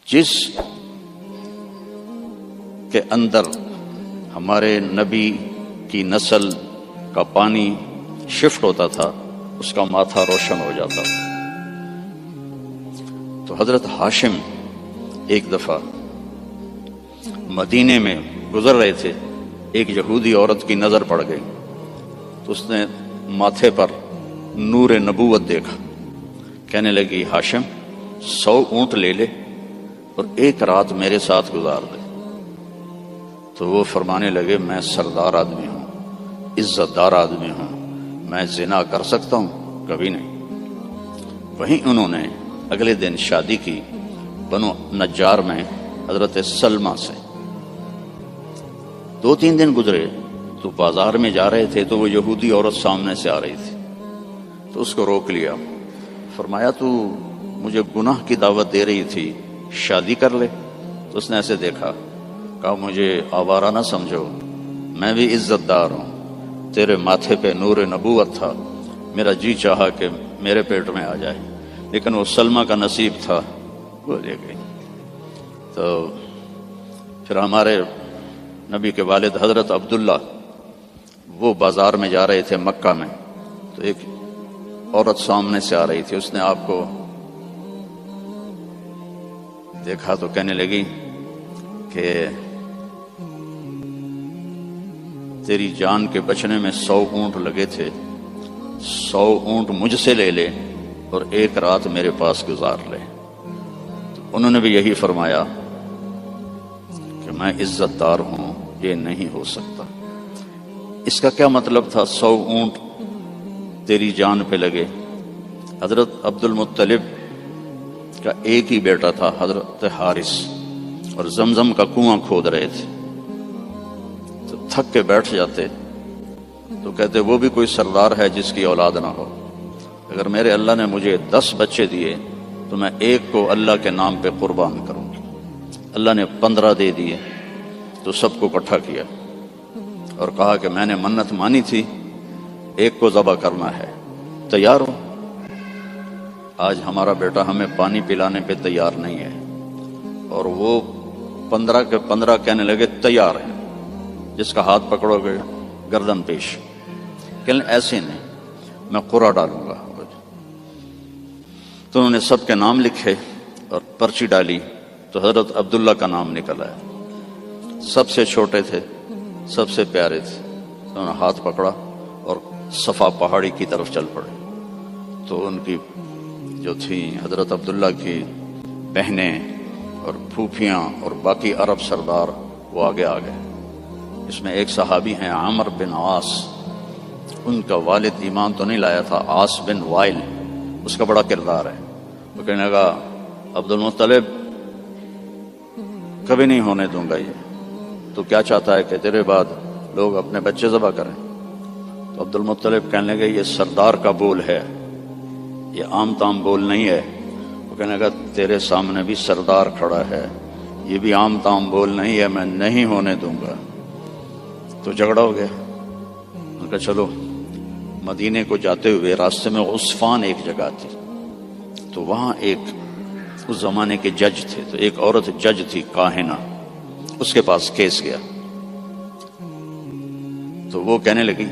جس کے اندر ہمارے نبی کی نسل کا پانی شفٹ ہوتا تھا اس کا ماتھا روشن ہو جاتا تھا۔ تو حضرت ہاشم ایک دفعہ مدینے میں گزر رہے تھے، ایک یہودی عورت کی نظر پڑ گئی تو اس نے ماتھے پر نور نبوت دیکھا، کہنے لگی ہاشم 100 اونٹ لے لے اور ایک رات میرے ساتھ گزار دے۔ تو وہ فرمانے لگے میں سردار آدمی ہوں، عزت دار آدمی ہوں، میں زنا کر سکتا ہوں؟ کبھی نہیں۔ وہیں انہوں نے اگلے دن شادی کی بنو نجار میں حضرت سلمہ سے۔ 2-3 دن گزرے تو بازار میں جا رہے تھے تو وہ یہودی عورت سامنے سے آ رہی تھی، تو اس کو روک لیا، فرمایا تو مجھے گناہ کی دعوت دے رہی تھی، شادی کر لے۔ تو اس نے ایسے دیکھا، کہا مجھے آوارہ نہ سمجھو، میں بھی عزت دار ہوں، تیرے ماتھے پہ نور نبوت تھا، میرا جی چاہا کہ میرے پیٹ میں آ جائے، لیکن وہ سلمہ کا نصیب تھا، وہ لے گئی۔ تو پھر ہمارے نبی کے والد حضرت عبداللہ وہ بازار میں جا رہے تھے مکہ میں، تو ایک عورت سامنے سے آ رہی تھی، اس نے آپ کو دیکھا تو کہنے لگی کہ تیری جان کے بچنے میں 100 اونٹ لگے تھے، 100 اونٹ مجھ سے لے لے اور ایک رات میرے پاس گزار لے۔ تو انہوں نے بھی یہی فرمایا کہ میں عزت دار ہوں، یہ نہیں ہو سکتا۔ اس کا کیا مطلب تھا 100 اونٹ تیری جان پہ لگے؟ حضرت عبد المطلب کا ایک ہی بیٹا تھا حضرت حارث، اور زمزم کا کنواں کھود رہے تھے، تو تھک کے بیٹھ جاتے تو کہتے وہ بھی کوئی سردار ہے جس کی اولاد نہ ہو، اگر میرے اللہ نے مجھے 10 بچے دیے تو میں ایک کو اللہ کے نام پہ قربان کروں گا۔ اللہ نے 15 دے دیے تو سب کو اکٹھا کیا اور کہا کہ میں نے منت مانی تھی، ایک کو ذبح کرنا ہے، تیار ہو؟ آج ہمارا بیٹا ہمیں پانی پلانے پہ تیار نہیں ہے، اور وہ 15 کے 15 کہنے لگے تیار ہیں، جس کا ہاتھ پکڑو گے گردن پیش، کہ ایسے نہیں، میں قرعہ ڈالوں گا۔ تو انہوں نے سب کے نام لکھے اور پرچی ڈالی، تو حضرت عبداللہ کا نام نکل آیا، سب سے چھوٹے تھے، سب سے پیارے تھے۔ انہوں نے ہاتھ پکڑا اور صفا پہاڑی کی طرف چل پڑے۔ تو ان کی جو تھیں حضرت عبداللہ کی بہنیں اور پھوپھیاں اور باقی عرب سردار وہ آگے آ گئے۔ اس میں ایک صحابی ہیں عامر بن عاص، ان کا والد ایمان تو نہیں لایا تھا، عاص بن وائل، اس کا بڑا کردار ہے۔ وہ کہنے لگا عبد المطلب کبھی نہیں ہونے دوں گا، یہ تو کیا چاہتا ہے کہ تیرے بعد لوگ اپنے بچے ذبح کریں؟ تو عبد المطلب کہنے لگے یہ سردار کا بول ہے، یہ عام تام بول نہیں ہے۔ وہ کہنے لگا تیرے سامنے بھی سردار کھڑا ہے، یہ بھی عام تام بول نہیں ہے، میں نہیں ہونے دوں گا۔ تو جھگڑا ہو گیا۔ ان کا چلو، مدینے کو جاتے ہوئے راستے میں عصفان ایک جگہ تھی، تو وہاں ایک اس زمانے کے جج تھے، تو ایک عورت جج تھی کاہنہ، اس کے پاس کیس گیا۔ تو وہ کہنے لگی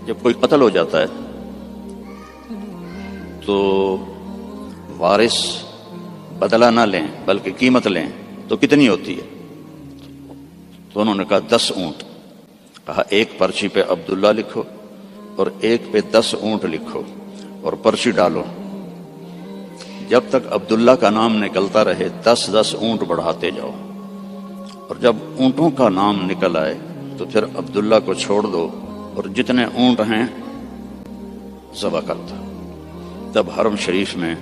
جب کوئی قتل ہو جاتا ہے تو وارث بدلہ نہ لیں بلکہ قیمت لیں تو کتنی ہوتی ہے؟ تو انہوں نے کہا 10 اونٹ۔ کہا ایک پرچی پہ عبداللہ لکھو اور ایک پہ 10 اونٹ لکھو اور پرچی ڈالو، جب تک عبداللہ کا نام نکلتا رہے 10-10 اونٹ بڑھاتے جاؤ، اور جب اونٹوں کا نام نکل آئے تو پھر عبداللہ کو چھوڑ دو اور جتنے اونٹ ہیں ذبح کرتا۔ تب حرم شریف میں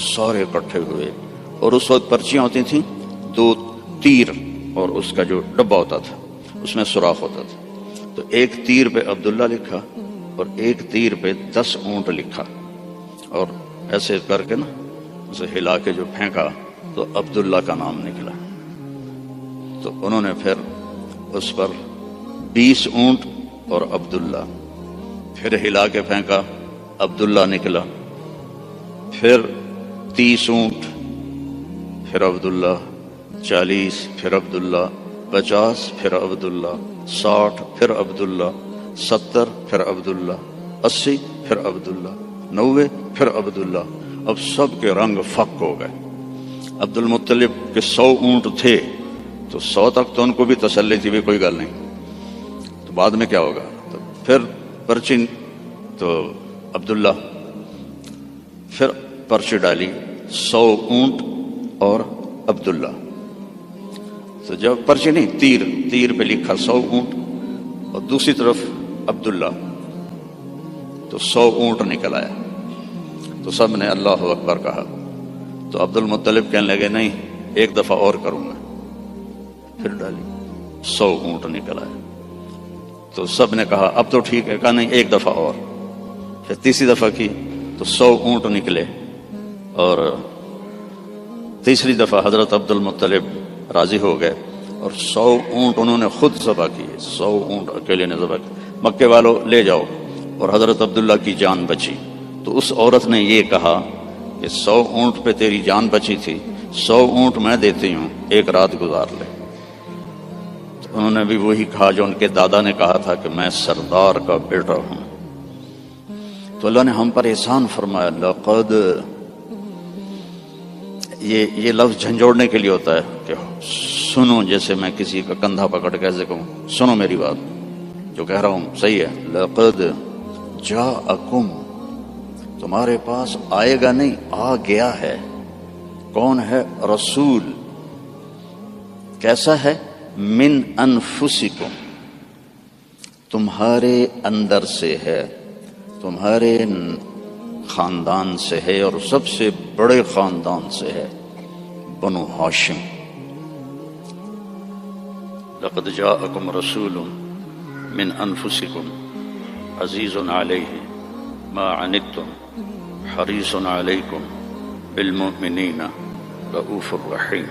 سارے اکٹھے ہوئے، اور اس وقت پرچیاں ہوتی تھیں 2 تیر، اور اس کا جو ڈبہ ہوتا تھا اس میں سوراخ ہوتا تھا، تو ایک تیر پہ عبداللہ لکھا اور ایک تیر پہ 10 اونٹ لکھا، اور ایسے کر کے نا اسے ہلا کے جو پھینکا تو عبداللہ کا نام نکلا۔ تو انہوں نے پھر اس پر 20 اونٹ اور عبداللہ، پھر ہلا کے پھینکا، عبداللہ نکلا، پھر 30 اونٹ پھر عبداللہ، 40 پھر عبداللہ، 50 پھر عبداللہ، 60 پھر عبداللہ، 70 پھر عبداللہ، 80 پھر عبداللہ، 90 پھر عبداللہ۔ اب سب کے رنگ فک ہو گئے۔ عبد المطلب کے 100 اونٹ تھے تو 100 تک تو ان کو بھی تسلی تھی بھی کوئی گل نہیں، تو بعد میں کیا ہوگا؟ تو پھر پرچی تو عبداللہ، پھر پرچی ڈالی 100 اونٹ اور عبداللہ۔ تو جب پرچی نہیں، تیر پہ لکھا 100 اونٹ اور دوسری طرف عبداللہ، تو 100 اونٹ نکل آیا۔ تو سب نے اللہ اکبر کہا۔ تو عبد المطلب کہنے لگے نہیں، ایک دفعہ اور کروں گا۔ پھر ڈالی 100 اونٹ نکل آئے۔ تو سب نے کہا اب تو ٹھیک ہے، کہا نہیں ایک دفعہ اور۔ پھر تیسری دفعہ کی تو 100 اونٹ نکلے، اور تیسری دفعہ حضرت عبد المطلب راضی ہو گئے اور 100 اونٹ انہوں نے خود ذبح کیے۔ 100 اونٹ اکیلے نے ذبح کیے۔ مکے والوں لے جاؤ، اور حضرت عبداللہ کی جان بچی۔ تو اس عورت نے یہ کہا کہ 100 اونٹ پہ تیری جان بچی تھی، 100 اونٹ میں دیتی ہوں، ایک رات گزار لے۔ تو انہوں نے بھی وہی کہا جو ان کے دادا نے کہا تھا کہ میں سردار کا بیٹا ہوں۔ تو اللہ نے ہم پر احسان فرمایا۔ لقد، یہ لفظ جھنجھوڑنے کے لیے ہوتا ہے کہ سنو، جیسے میں کسی کا کندھا پکڑ کے ایسے کہوں سنو میری بات، جو کہہ رہا ہوں صحیح ہے۔ لقد جاءکم، تمہارے پاس آئے گا نہیں، آ گیا ہے۔ کون ہے؟ رسول۔ کیسا ہے؟ من انفسکم، تمہارے اندر سے ہے، تمہارے خاندان سے ہے، اور سب سے بڑے خاندان سے ہے، بنو ہاشم۔ لقد جاءکم رسول من انفسکم عزیز علیہ ما عنتم حریص علیکم بالمؤمنین رؤوف الرحیم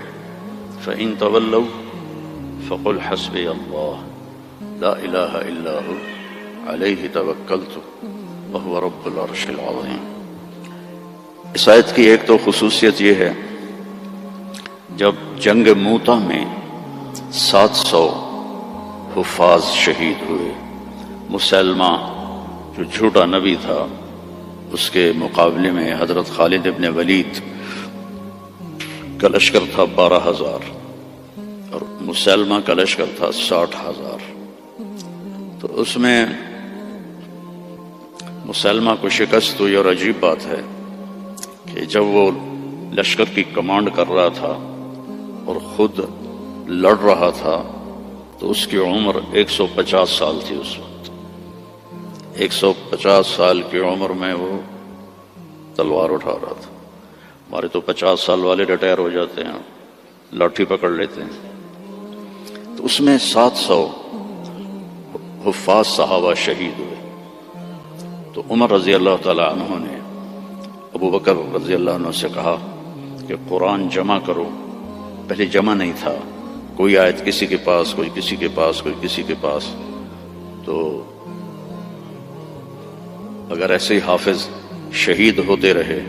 فإن تولوا فقل حسبی اللہ لا الہ الا ہو علیہ توکلت وہو رب العرش العظیم۔ اس آیت کی ایک تو خصوصیت یہ ہے، جب جنگ موتا میں 700 حفاظ شہید ہوئے، مسلمہ جو جھوٹا نبی تھا، اس کے مقابلے میں حضرت خالد ابن ولید کا لشکر تھا 12,000 اور مسلمہ کا لشکر تھا 60,000۔ تو اس میں مسلمہ کو شکست ہوئی، اور عجیب بات ہے کہ جب وہ لشکر کی کمانڈ کر رہا تھا اور خود لڑ رہا تھا تو اس کی عمر 150 سال تھی۔ اس وقت 150 سال کی عمر میں وہ تلوار اٹھا رہا تھا۔ ہمارے تو 50 سال والے ریٹائر ہو جاتے ہیں، لاٹھی پکڑ لیتے ہیں۔ تو اس میں 700 حفاظ صحابہ شہید ہوئے۔ تو عمر رضی اللہ تعالی عنہ نے ابو بکر رضی اللہ عنہ سے کہا کہ قرآن جمع کرو۔ پہلے جمع نہیں تھا، کوئی آیت کسی کے پاس، کوئی کسی کے پاس، کوئی کسی کے پاس۔ تو اگر ایسے ہی حافظ شہید ہوتے رہے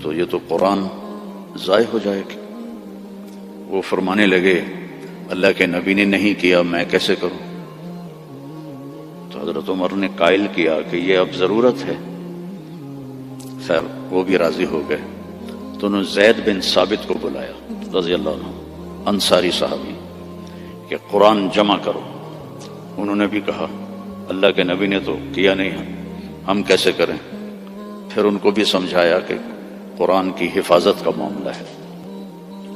تو یہ تو قرآن ضائع ہو جائے گی۔ وہ فرمانے لگے اللہ کے نبی نے نہیں کیا، میں کیسے کروں؟ تو حضرت عمر نے قائل کیا کہ یہ اب ضرورت ہے۔ خیر وہ بھی راضی ہو گئے۔ تو انہوں نے زید بن ثابت کو بلایا رضی اللہ عنہ، انصاری صحابی، کہ قرآن جمع کرو۔ انہوں نے بھی کہا اللہ کے نبی نے تو کیا نہیں، ہم کیسے کریں؟ پھر ان کو بھی سمجھایا کہ قرآن کی حفاظت کا معاملہ ہے،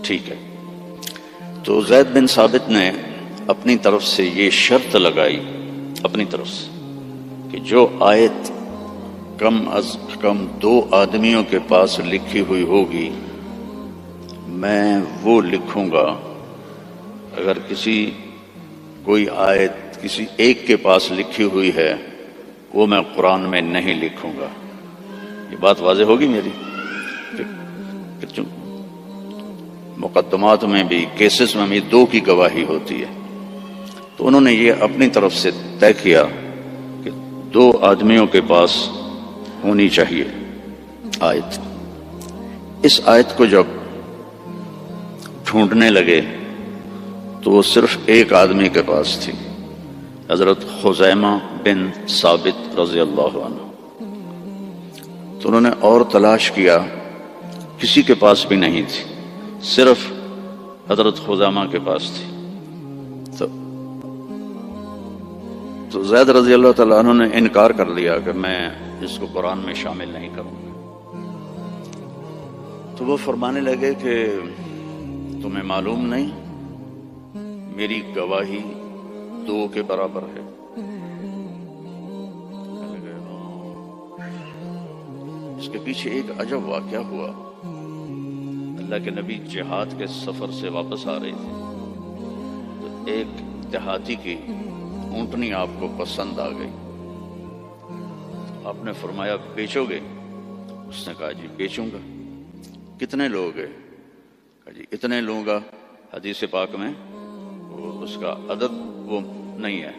ٹھیک ہے۔ تو زید بن ثابت نے اپنی طرف سے یہ شرط لگائی، اپنی طرف سے، کہ جو آیت کم از کم 2 آدمیوں کے پاس لکھی ہوئی ہوگی میں وہ لکھوں گا۔ اگر کوئی آیت کسی ایک کے پاس لکھی ہوئی ہے وہ میں قرآن میں نہیں لکھوں گا۔ یہ بات واضح ہوگی میری؟ مقدمات میں بھی، کیسز میں بھی 2 کی گواہی ہوتی ہے۔ تو انہوں نے یہ اپنی طرف سے طے کیا کہ 2 آدمیوں کے پاس ہونی چاہیے آیت۔ اس آیت کو جب ڈھونڈنے لگے تو وہ صرف ایک آدمی کے پاس تھی، حضرت خزیمہ بن ثابت رضی اللہ عنہ۔ تو انہوں نے اور تلاش کیا، کسی کے پاس بھی نہیں تھی، صرف حضرت خزیمہ کے پاس تھی۔ تو زید رضی اللہ تعالیٰ عنہ نے انکار کر لیا کہ میں اس کو قرآن میں شامل نہیں کروں گا۔ تو وہ فرمانے لگے کہ تمہیں معلوم نہیں میری گواہی 2 کے برابر ہے۔ اس کے پیچھے ایک عجب واقعہ ہوا۔ اللہ کے نبی جہاد کے سفر سے واپس آ رہے تھے تو ایک دیہاتی کی اونٹنی آپ کو پسند آ گئی۔ آپ نے فرمایا بیچو گے؟ اس نے کہا جی بیچوں گا۔ کتنے لوگ ہیں؟ کہا جی اتنے لوں گا۔ حدیث پاک میں اس کا عدد وہ نہیں ہے۔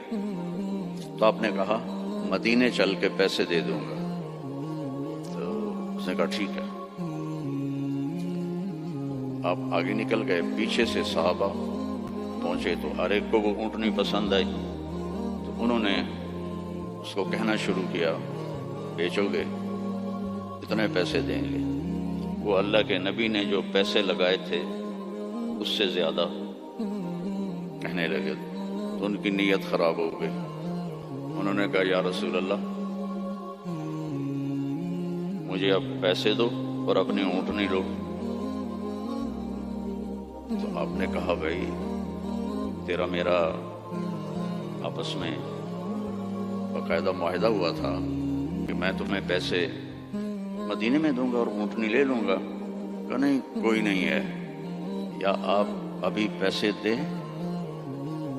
تو آپ نے کہا مدینے چل کے پیسے دے دوں گا۔ تو اس نے کہا ٹھیک ہے۔ آپ آگے نکل گئے، پیچھے سے صحابہ پہنچے تو ہر ایک کو وہ اونٹنی پسند آئی۔ تو انہوں نے اس کو کہنا شروع کیا بیچو گے؟ اتنے پیسے دیں گے۔ وہ اللہ کے نبی نے جو پیسے لگائے تھے اس سے زیادہ کہنے لگے تو ان کی نیت خراب ہو گئی۔ انہوں نے کہا یا رسول اللہ مجھے اب پیسے دو اور اپنی اونٹنی لو۔ تو آپ نے کہا بھائی تیرا میرا آپس میں باقاعدہ معاہدہ ہوا تھا کہ میں تمہیں پیسے مدینے میں دوں گا اور اونٹنی لے لوں گا۔ کہ نہیں کوئی نہیں ہے، یا آپ ابھی پیسے دیں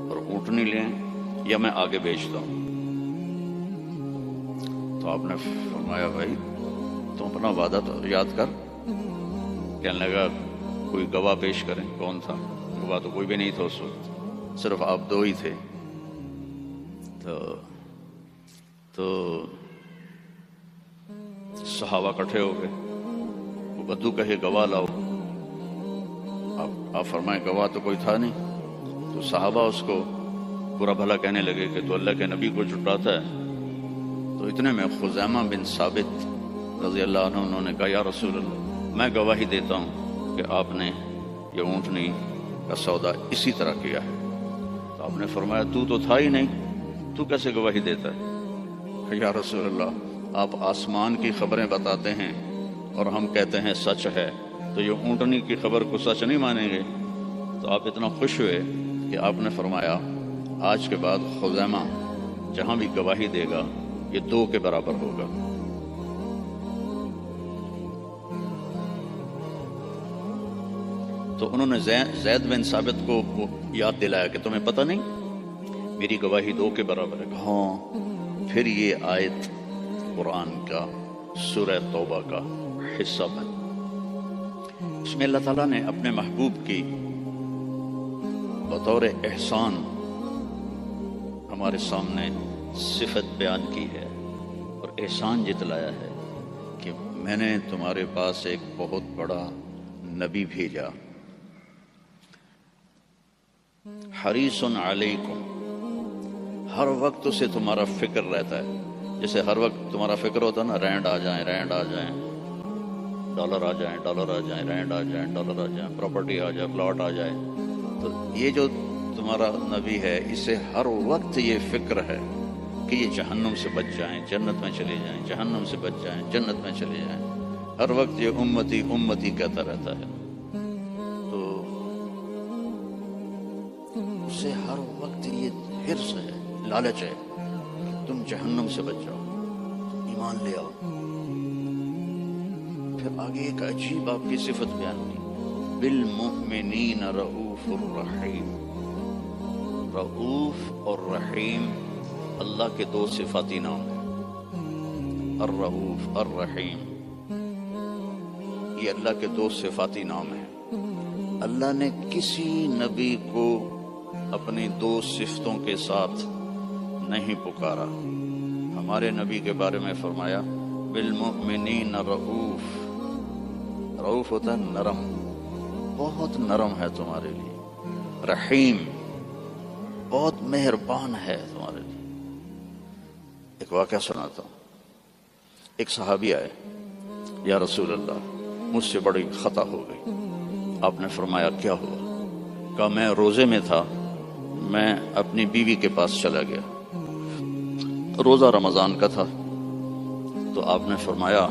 اور اونٹنی لیں یا میں آگے بیچتا ہوں۔ تو آپ نے فرمایا بھائی تم اپنا وعدہ تو یاد کر۔ کہنے لگا کوئی گواہ پیش کریں۔ کون تھا گواہ؟ تو کوئی بھی نہیں تھا اس وقت، صرف آپ 2 ہی تھے۔ تو صحابہ اکٹھے ہو گئے، وہ بدو کہے گواہ لاؤ۔ آپ فرمائیں گواہ تو کوئی تھا نہیں۔ تو صحابہ اس کو برا بھلا کہنے لگے کہ تو اللہ کے نبی کو جھٹلاتا ہے۔ تو اتنے میں خزیمہ بن ثابت رضی اللہ عنہ انہوں نے کہا یا رسول اللہ میں گواہی دیتا ہوں کہ آپ نے یہ اونٹنی کا سودا اسی طرح کیا ہے۔ تو آپ نے فرمایا تو تھا ہی نہیں، تو کیسے گواہی دیتا ہے؟ کہ یا رسول اللہ آپ آسمان کی خبریں بتاتے ہیں اور ہم کہتے ہیں سچ ہے، تو یہ اونٹنی کی خبر کو سچ نہیں مانیں گے؟ تو آپ اتنا خوش ہوئے کہ آپ نے فرمایا آج کے بعد خزیمہ جہاں بھی گواہی دے گا یہ 2 کے برابر ہوگا۔ تو انہوں نے زید بن ثابت کو یاد دلایا کہ تمہیں پتہ نہیں میری گواہی 2 کے برابر ہے۔ ہاں۔ پھر یہ آیت قرآن کا سورہ توبہ کا حصہ بن، اس میں اللہ تعالیٰ نے اپنے محبوب کی بطور احسان ہمارے سامنے صفت بیان کی ہے اور احسان جتلایا ہے کہ میں نے تمہارے پاس ایک بہت بڑا نبی بھیجا، حریص علیکم، ہر وقت اسے تمہارا فکر رہتا ہے۔ جیسے ہر وقت تمہارا فکر ہوتا ہے نا، رینڈ آ جائیں، ڈالر آ جائیں، رینڈ آ جائیں، ڈالر آ جائیں، پراپرٹی آ جائے، پلاٹ آ جائے۔ تو یہ جو تمہارا نبی ہے اسے ہر وقت یہ فکر ہے کہ یہ جہنم سے بچ جائیں، جنت میں چلے جائیں، جہنم سے بچ جائیں، جنت میں چلے جائیں۔ ہر وقت یہ امتی امتی کہتا رہتا ہے۔ تو اسے ہر وقت یہ حرص ہے، لالچ ہے کہ تم جہنم سے بچ جاؤ، ایمان لے آؤ۔ پھر آگے ایک عجیب آپ کی صفت بیان کی، بالمؤمنین رؤوف الرحیم۔ رؤوف اور رحیم اللہ کے 2 صفاتی نام ہیں، الرؤوف الرحیم، یہ اللہ کے 2 صفاتی نام ہیں۔ اللہ نے کسی نبی کو اپنی 2 صفتوں کے ساتھ نہیں پکارا۔ ہمارے نبی کے بارے میں فرمایا بالمؤمنین رؤوف۔ رؤوف ہوتا ہے نرم، بہت نرم ہے تمہارے لیے، رحیم بہت مہربان ہے تمہارے لیے۔ ایک واقعہ سناتا ہوں۔ ایک صحابی آئے، یا رسول اللہ مجھ سے بڑی خطا ہو گئی۔ آپ نے فرمایا کیا ہوا؟ کہا میں روزے میں تھا، میں اپنی بیوی کے پاس چلا گیا، روزہ رمضان کا تھا، تو آپ نے فرمایا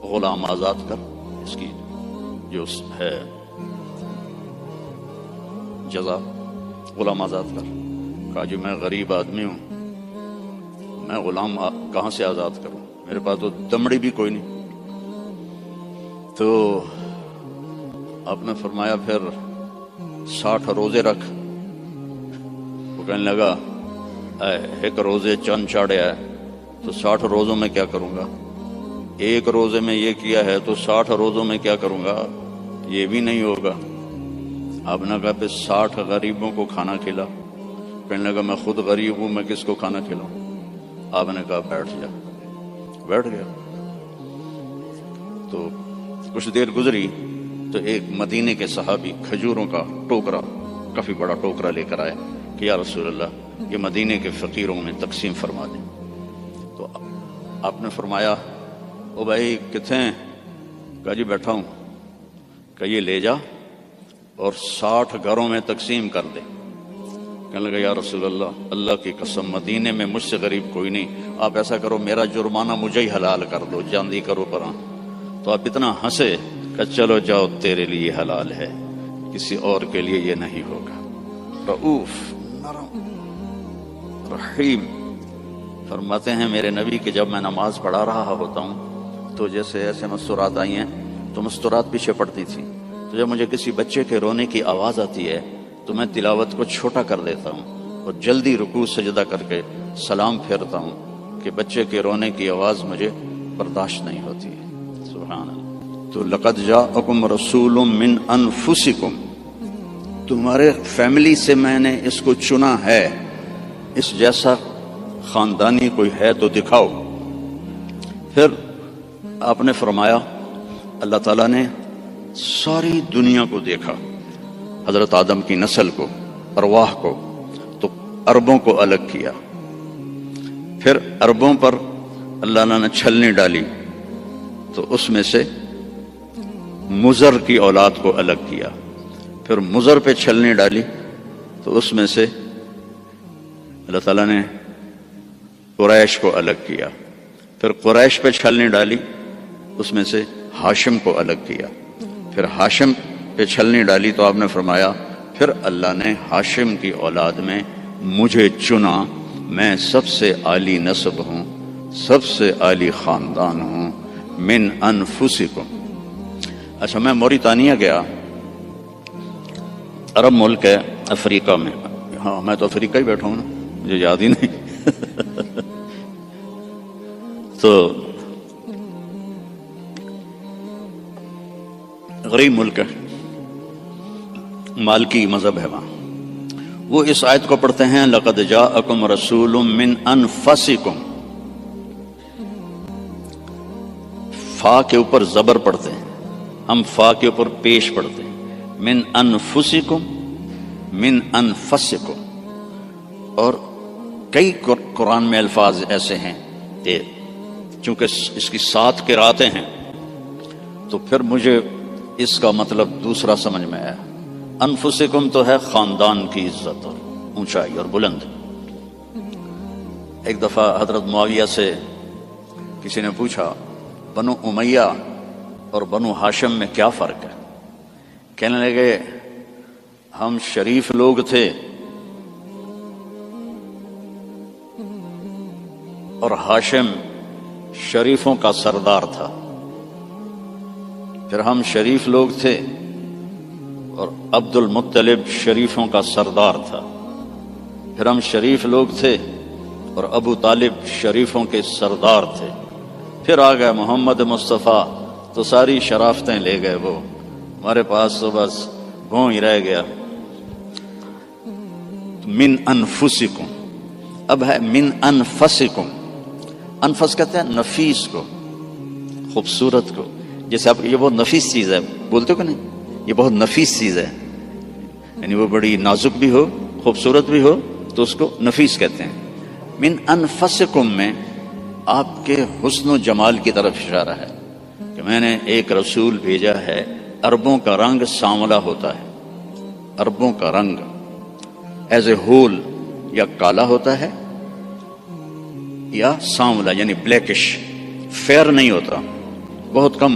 غلام آزاد کر، اس کی جو ہے جزا غلام آزاد کر۔ کہا جی میں غریب آدمی ہوں، میں غلام کہاں سے آزاد کروں، میرے پاس تو دمڑی بھی کوئی نہیں۔ تو آپ نے فرمایا پھر 60 روزے رکھ۔ وہ کہنے لگا ایک روزے چند چاڑے ہے تو 60 روزوں میں کیا کروں گا، ایک روزے میں یہ کیا ہے تو 60 روزوں میں کیا کروں گا، یہ بھی نہیں ہوگا۔ آپ نے کہا پھر 60 غریبوں کو کھانا کھلا۔ کہنے لگا میں خود غریب ہوں، میں کس کو کھانا کھلاؤں؟ آپ نے کہا بیٹھ جا۔ بیٹھ گیا۔ تو کچھ دیر گزری تو ایک مدینے کے صحابی کھجوروں کا ٹوکرا، کافی بڑا ٹوکرا لے کر آئے کہ یا رسول اللہ یہ مدینے کے فقیروں میں تقسیم فرما دیں۔ تو آپ نے فرمایا او بھائی کتنے ہیں؟ کہا جی بیٹھا ہوں۔ کہ یہ لے جا اور 60 گھروں میں تقسیم کر دے۔ کہنے لگا یا رسول اللہ اللہ کی قسم مدینے میں مجھ سے غریب کوئی نہیں، آپ ایسا کرو میرا جرمانہ مجھے ہی حلال کر دو، جاندی کرو پراں۔ تو آپ اتنا ہنسے کہ چلو جاؤ تیرے لیے حلال ہے، کسی اور کے لیے یہ نہیں ہوگا۔ رؤوف، نرم، رحیم۔ فرماتے ہیں میرے نبی کہ جب میں نماز پڑھا رہا ہوتا ہوں تو جیسے ایسے مستورات آئی ہیں تو مستورات پیچھے پڑتی تھی، تو جب مجھے کسی بچے کے رونے کی آواز آتی ہے تو میں تلاوت کو چھوٹا کر دیتا ہوں اور جلدی رکوع سجدہ کر کے سلام پھیرتا ہوں کہ بچے کے رونے کی آواز مجھے برداشت نہیں ہوتی ہے۔ سبحان اللہ۔ تو لقد جاءکم رسول من انفسکم، تمہارے فیملی سے میں نے اس کو چنا ہے، اس جیسا خاندانی کوئی ہے تو دکھاؤ۔ پھر آپ نے فرمایا اللہ تعالیٰ نے ساری دنیا کو دیکھا، حضرت آدم کی نسل کو، ارواح کو، تو عربوں کو الگ کیا۔ پھر عربوں پر اللہ نے چھلنی ڈالی تو اس میں سے مضر کی اولاد کو الگ کیا۔ پھر مضر پہ چھلنی ڈالی تو اس میں سے اللہ تعالیٰ نے قریش کو الگ کیا۔ پھر قریش پہ چھلنی ڈالی اس میں سے ہاشم کو الگ کیا۔ پھر ہاشم پہ چھلنی ڈالی تو آپ نے فرمایا پھر اللہ نے ہاشم کی اولاد میں مجھے چنا، میں سب سے عالی نسب ہوں، سب سے عالی خاندان ہوں، من انفسکم۔ اچھا میں موریتانیہ گیا، عرب ملک ہے افریقہ میں، ہاں میں تو افریقہ ہی بیٹھا ہوں نا، مجھے یاد ہی نہیں۔ تو غریب ملک ہے، مالکی مذہب ہے وہاں۔ وہ اس آیت کو پڑھتے ہیں لقد جاءکم رسول من انفسکم، فا کے اوپر زبر پڑھتے ہیں، ہم فا کے اوپر پیش پڑھتے ہیں، من انفسکم، من انفسکم۔ اور کئی قرآن میں الفاظ ایسے ہیں کہ چونکہ اس کی 7 قراتیں ہیں تو پھر مجھے اس کا مطلب دوسرا سمجھ میں آیا۔ انفسکم تو ہے خاندان کی عزت اور اونچائی اور بلند۔ ایک دفعہ حضرت معاویہ سے کسی نے پوچھا بنو امیہ اور بنو ہاشم میں کیا فرق ہے؟ کہنے لگے ہم شریف لوگ تھے اور ہاشم شریفوں کا سردار تھا۔ پھر ہم شریف لوگ تھے اور عبد المطلب شریفوں کا سردار تھا۔ پھر ہم شریف لوگ تھے اور ابو طالب شریفوں کے سردار تھے۔ پھر آ گئے محمد مصطفیٰ تو ساری شرافتیں لے گئے وہ، ہمارے پاس تو بس گھوں ہی رہ گیا۔ من انفسکم، اب ہے من انفسکم۔ انفس کہتے ہیں نفیس کو، خوبصورت کو، جیسے آپ یہ بہت نفیس چیز ہے، بولتے ہو کہ نہیں، یہ بہت نفیس چیز ہے، یعنی وہ بڑی نازک بھی ہو، خوبصورت بھی ہو، تو اس کو نفیس کہتے ہیں۔ من انفسکم میں آپ کے حسن و جمال کی طرف اشارہ ہے کہ میں نے ایک رسول بھیجا ہے، عربوں کا رنگ سانولا ہوتا ہے، عربوں کا رنگ ایز اے ہول یا کالا ہوتا ہے یا سانولا یعنی بلیکش، فیئر نہیں ہوتا، بہت کم،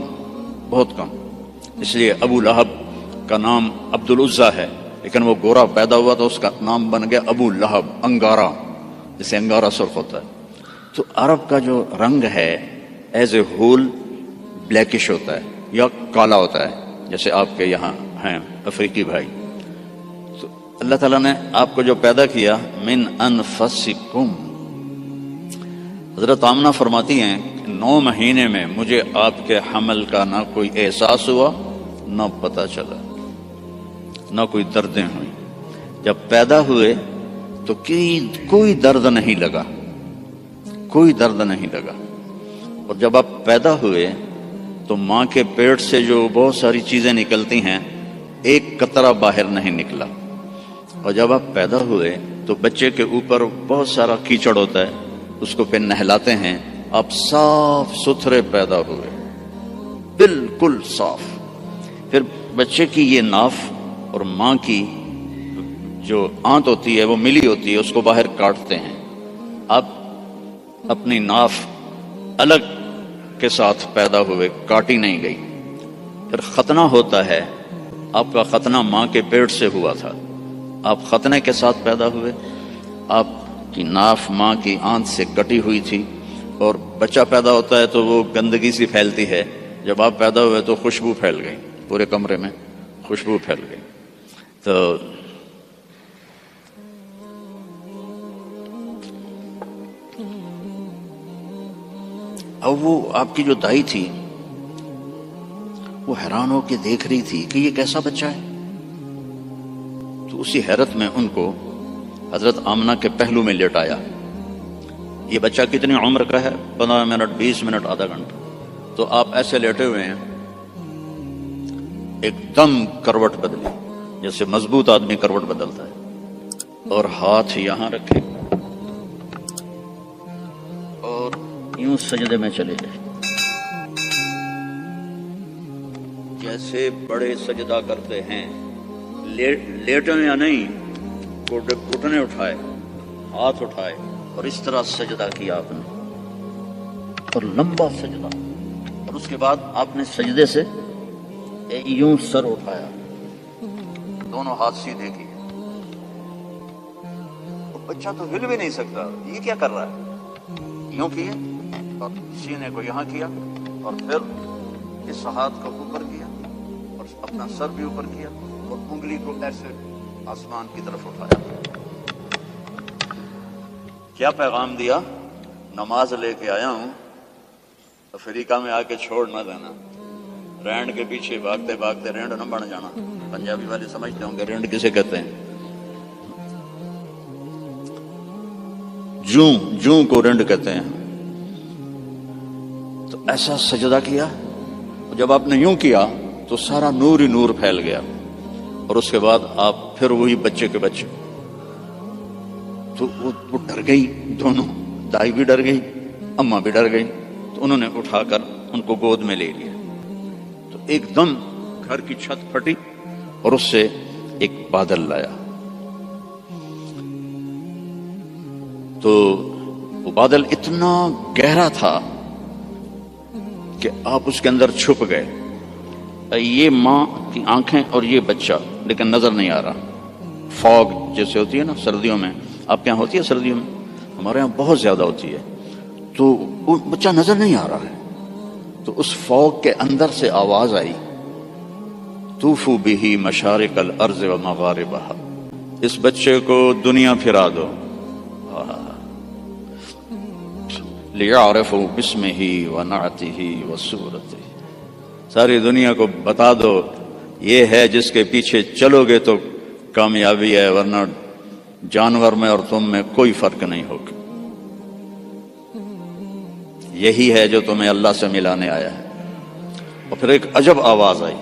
بہت کم۔ اس لیے ابو لہب کا نام عبد العزیٰ ہے، لیکن وہ گورا پیدا ہوا تو اس کا نام بن گیا ابو لہب، انگارا، جسے انگارا سرخ ہوتا ہے۔ تو عرب کا جو رنگ ہے ایز اے ہول بلیکش ہوتا ہے یا کالا ہوتا ہے، جیسے آپ کے یہاں ہیں افریقی بھائی۔ تو اللہ تعالیٰ نے آپ کو جو پیدا کیا، من انفسکم، حضرت آمنہ فرماتی ہیں کہ 9 مہینے میں مجھے آپ کے حمل کا نہ کوئی احساس ہوا، نہ پتہ چلا، نہ کوئی دردیں ہوئیں۔ جب پیدا ہوئے تو کوئی درد نہیں لگا، کوئی درد نہیں لگا۔ اور جب آپ پیدا ہوئے تو ماں کے پیٹ سے جو بہت ساری چیزیں نکلتی ہیں، ایک قطرہ باہر نہیں نکلا۔ اور جب آپ پیدا ہوئے تو بچے کے اوپر بہت سارا کیچڑ ہوتا ہے، اس کو پھر نہلاتے ہیں، آپ صاف ستھرے پیدا ہوئے، بالکل صاف۔ پھر بچے کی یہ ناف اور ماں کی جو آنت ہوتی ہے وہ ملی ہوتی ہے، اس کو باہر کاٹتے ہیں۔ آپ اپنی ناف الگ کے ساتھ پیدا ہوئے، کاٹی نہیں گئی۔ پھر ختنہ ہوتا ہے، آپ کا ختنہ ماں کے پیٹ سے ہوا تھا، آپ ختنے کے ساتھ پیدا ہوئے، آپ کی ناف ماں کی آنت سے کٹی ہوئی تھی، اور بچہ پیدا ہوتا ہے تو وہ گندگی سی پھیلتی ہے، جب آپ پیدا ہوئے تو خوشبو پھیل گئی، پورے کمرے میں خوشبو پھیل گئی۔ تو اب وہ آپ کی جو دائی تھی وہ حیران ہو کے دیکھ رہی تھی کہ یہ کیسا بچہ ہے۔ تو اسی حیرت میں ان کو حضرت آمنہ کے پہلو میں لٹایا۔ یہ بچہ کتنی عمر کا ہے؟ 15 منٹ، 20 منٹ، آدھا گھنٹہ۔ تو آپ ایسے لیٹے ہوئے ہیں، ایک دم کروٹ بدلی، جیسے مضبوط آدمی کروٹ بدلتا ہے، اور ہاتھ یہاں رکھے اور یوں سجدے میں چلے گئے، جیسے بڑے سجدہ کرتے ہیں، لیٹیں یا نہیں، گھٹنے اٹھائے، ہاتھ اٹھائے، اور اس طرح سجدہ کیا آپ نے، اور لمبا سجدہ۔ اور اس کے بعد آپ نے سجدے سے یوں سر اٹھایا، دونوں ہاتھ سیدھے کیے۔ بچہ تو ہل بھی نہیں سکتا، یہ کیا کر رہا ہے؟ یوں کیے اور سینے کو یہاں کیا، اور پھر اس ہاتھ کو اوپر کیا اور اپنا سر بھی اوپر کیا، اور انگلی کو ایسے آسمان کی طرف اٹھایا۔ کیا پیغام دیا؟ نماز لے کے آیا ہوں، افریقہ میں آ کے چھوڑ نہ دینا، رینڈ کے پیچھے بھاگتے بھاگتے رینڈ نہ بن جانا۔ پنجابی والے سمجھتے ہوں گے رینڈ کسے کہتے ہیں، جوں کو رینڈ کہتے ہیں۔ تو ایسا سجدہ کیا، جب آپ نے یوں کیا تو سارا نور ہی نور پھیل گیا، اور اس کے بعد آپ پھر وہی بچے کے بچے۔ تو وہ ڈر گئی، دونوں، دائی بھی ڈر گئی، اماں بھی ڈر گئی۔ تو انہوں نے اٹھا کر ان کو گود میں لے لیا۔ تو ایک دم گھر کی چھت پھٹی اور اس سے ایک بادل لایا۔ تو وہ بادل اتنا گہرا تھا کہ آپ اس کے اندر چھپ گئے۔ یہ ماں کی آنکھیں اور یہ بچہ، لیکن نظر نہیں آ رہا۔ فوگ جیسے ہوتی ہے نا سردیوں میں، آپ کے یہاں ہوتی ہے سردیوں میں، ہمارے یہاں بہت زیادہ ہوتی ہے، تو وہ بچہ نظر نہیں آ رہا ہے۔ تو اس فوگ کے اندر سے آواز آئی، طوفوا بہ مشارق الارض و مغاربہا، اس بچے کو دنیا پھرا دو، لیعرفوا باسمہ ونعتہ وصورتہ، ساری دنیا کو بتا دو یہ ہے جس کے پیچھے چلو گے تو کامیابی ہے، ورنہ جانور میں اور تم میں کوئی فرق نہیں ہوگا۔ یہی ہے جو تمہیں اللہ سے ملانے آیا ہے۔ اور پھر ایک عجب آواز آئی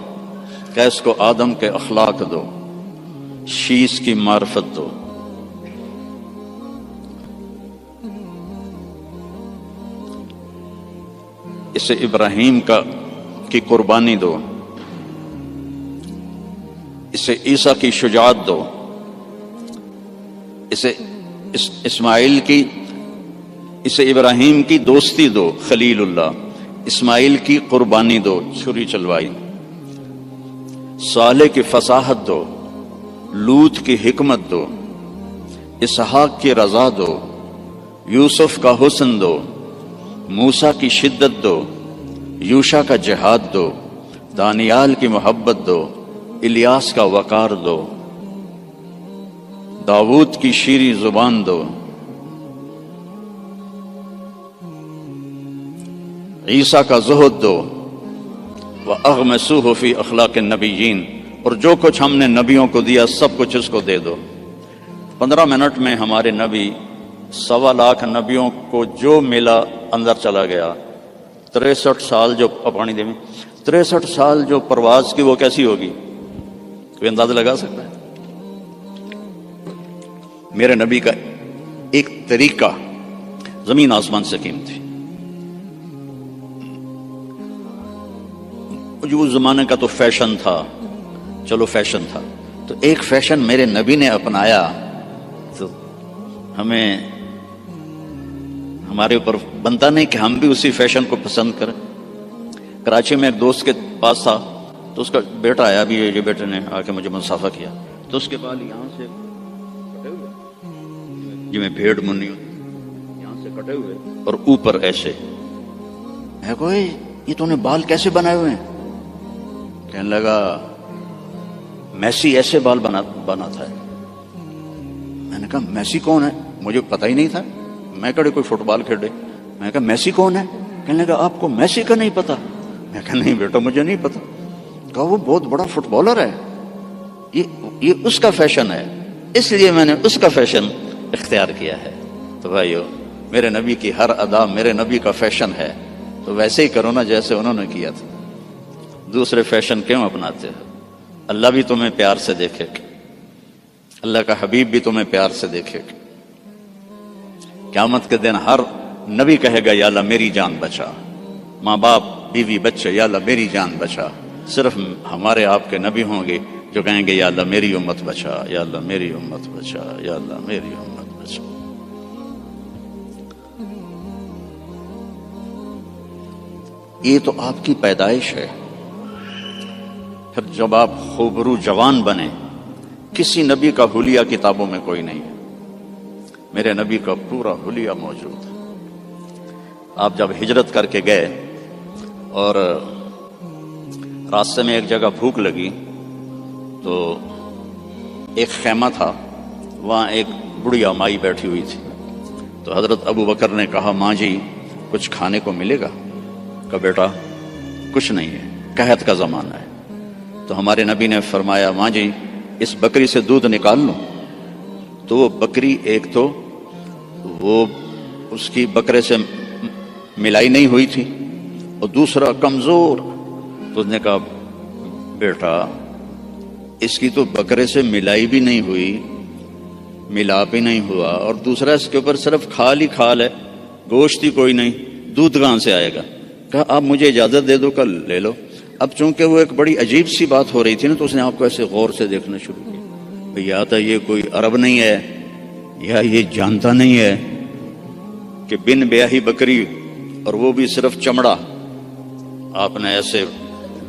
کہ اس کو آدم کے اخلاق دو، شیش کی معرفت دو. اسے ابراہیم کی قربانی دو، اسے عیسیٰ کی شجاعت دو، اسے ابراہیم کی دوستی دو، خلیل اللہ، اسماعیل کی قربانی دو، چھری چلوائی، صالح کی فصاحت دو، لوط کی حکمت دو، اسحاق کی رضا دو، یوسف کا حسن دو، موسیٰ کی شدت دو، یوشع کا جہاد دو، دانیال کی محبت دو، الیاس کا وقار دو، داؤد کی شیریں زبان دو، عیسیٰ کا زہد دو، وَأَغْمِسُوهُ فِي أَخْلَاقِ النَّبِيِّينَ، اور جو کچھ ہم نے نبیوں کو دیا سب کچھ اس کو دے دو. 15 منٹ میں ہمارے نبی 1.25 لاکھ نبیوں کو جو ملا اندر چلا گیا. 63 سال جو پانی دے میں 63 سال جو پرواز کی وہ کیسی ہوگی؟ کوئی اندازہ لگا سکتا ہے؟ میرے نبی کا ایک طریقہ زمین آسمان سے قیمتی. جو اس زمانے کا تو فیشن تھا، چلو فیشن تھا، تو ایک فیشن میرے نبی نے اپنایا تو ہمیں ہمارے اوپر بنتا نہیں کہ ہم بھی اسی فیشن کو پسند کریں. کراچی میں ایک دوست کے پاس تھا تو اس کا بیٹا آیا، ابھی یہ بیٹے نے آ کے مجھے مصافحہ کیا، تو اس کے بال یہاں سے کٹے ہوئے، جی میں بھیڑ منی ہوتی، یہاں سے کٹے ہوئے اور اوپر ایسے. میں کہا یہ تو نے بال کیسے بنائے ہوئے ہیں؟ کہنے لگا میسی ایسے بال بنا تھا. میں نے کہا میسی کون ہے؟ مجھے پتہ ہی نہیں تھا، میں کہے کوئی فٹ بال کھیلے. میں نے کہا میسی کون ہے؟ کہنے لگا آپ کو میسی کا نہیں پتا؟ میں کہا نہیں بیٹا مجھے نہیں پتا. کہا وہ بہت بڑا فٹ بالر ہے، یہ اس کا فیشن ہے، اس لیے میں نے اس کا فیشن اختیار کیا ہے. تو بھائیو میرے نبی کی ہر ادا میرے نبی کا فیشن ہے، تو ویسے ہی کرو نا جیسے انہوں نے کیا تھا. دوسرے فیشن کیوں اپناتے ہو؟ اللہ بھی تمہیں پیار سے دیکھے گا، اللہ کا حبیب بھی تمہیں پیار سے دیکھے گا. قیامت کے دن ہر نبی کہے گا یا اللہ میری جان بچا، ماں باپ بیوی بچے یا اللہ میری جان بچا. صرف ہمارے آپ کے نبی ہوں گے جو کہیں گے یا اللہ میری امت بچا، یا اللہ میری امت بچا، یا اللہ میری امت بچا. یہ تو آپ کی پیدائش ہے. پھر جب آپ خوبرو جوان بنے، کسی نبی کا حلیہ کتابوں میں کوئی نہیں ہے، میرے نبی کا پورا حلیہ موجود ہے. آپ جب ہجرت کر کے گئے اور راستے میں ایک جگہ بھوک لگی تو ایک خیمہ تھا، وہاں ایک بڑھیا مائی بیٹھی ہوئی تھی. تو حضرت ابو بکر نے کہا ماں جی کچھ کھانے کو ملے گا؟ کہا بیٹا کچھ نہیں ہے، قحط کا زمانہ ہے. تو ہمارے نبی نے فرمایا ماں جی اس بکری سے دودھ نکال لو. تو وہ بکری ایک تو وہ اس کی بکرے سے ملائی نہیں ہوئی تھی اور دوسرا کمزور. تو اس نے کہا بیٹا اس کی تو بکرے سے ملائی بھی نہیں ہوئی، ملاپ بھی نہیں ہوا، اور دوسرا اس کے اوپر صرف کھال ہی کھال ہے، گوشت ہی کوئی نہیں، دودھ کہاں سے آئے گا؟ کہا آپ مجھے اجازت دے دو کل لے لو. اب چونکہ وہ ایک بڑی عجیب سی بات ہو رہی تھی نا، تو اس نے آپ کو ایسے غور سے دیکھنا شروع کیا. یا تو یہ کوئی عرب نہیں ہے، یا یہ جانتا نہیں ہے کہ بن بیاہی بکری اور وہ بھی صرف چمڑا. آپ نے ایسے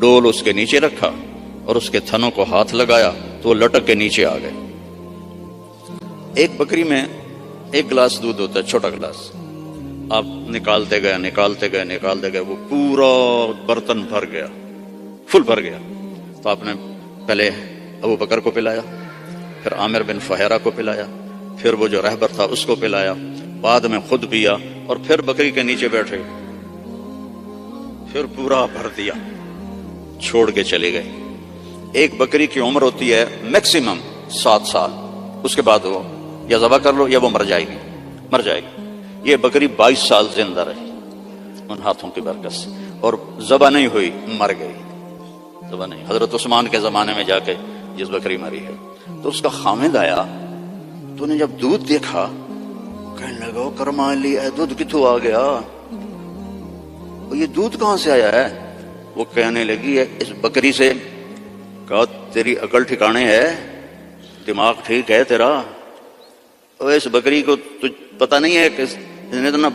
ڈول اس کے نیچے رکھا اور اس کے تھنوں کو ہاتھ لگایا تو وہ لٹک کے نیچے آ گئے. ایک بکری میں 1 گلاس دودھ ہوتا ہے، چھوٹا گلاس. آپ نکالتے گئے وہ پورا برتن بھر گیا، فل بھر گیا. تو آپ نے پہلے ابو بکر کو پلایا، پھر عامر بن فہیرہ کو پلایا، پھر وہ جو رہبر تھا اس کو پلایا، بعد میں خود پیا اور پھر بکری کے نیچے بیٹھے، پھر پورا بھر دیا، چھوڑ کے چلے گئے. ایک بکری کی عمر ہوتی ہے میکسیمم 7 سال، اس کے بعد وہ یا ذبح کر لو یا وہ مر جائے گی. یہ بکری 22 سال زندہ رہی ان ہاتھوں کی برکت سے. اور ذبح نہیں ہوئی، مر گئی، ذبح نہیں. حضرت عثمان کے زمانے میں جا کے جس بکری مری ہے تو اس کا خامد آیا تو نے جب دودھ دیکھا کہنے لگا کرما لی ہے، دودھ کتوں آ گیا، یہ دودھ کہاں سے آیا ہے؟ وہ کہنے لگی ہے اس بکری سے. کہا تیری عقل ٹھکانے ہے، دماغ ٹھیک ہے تیرا؟ اور اس بکری کو تجھ پتہ نہیں ہے کہ اس نے اتنا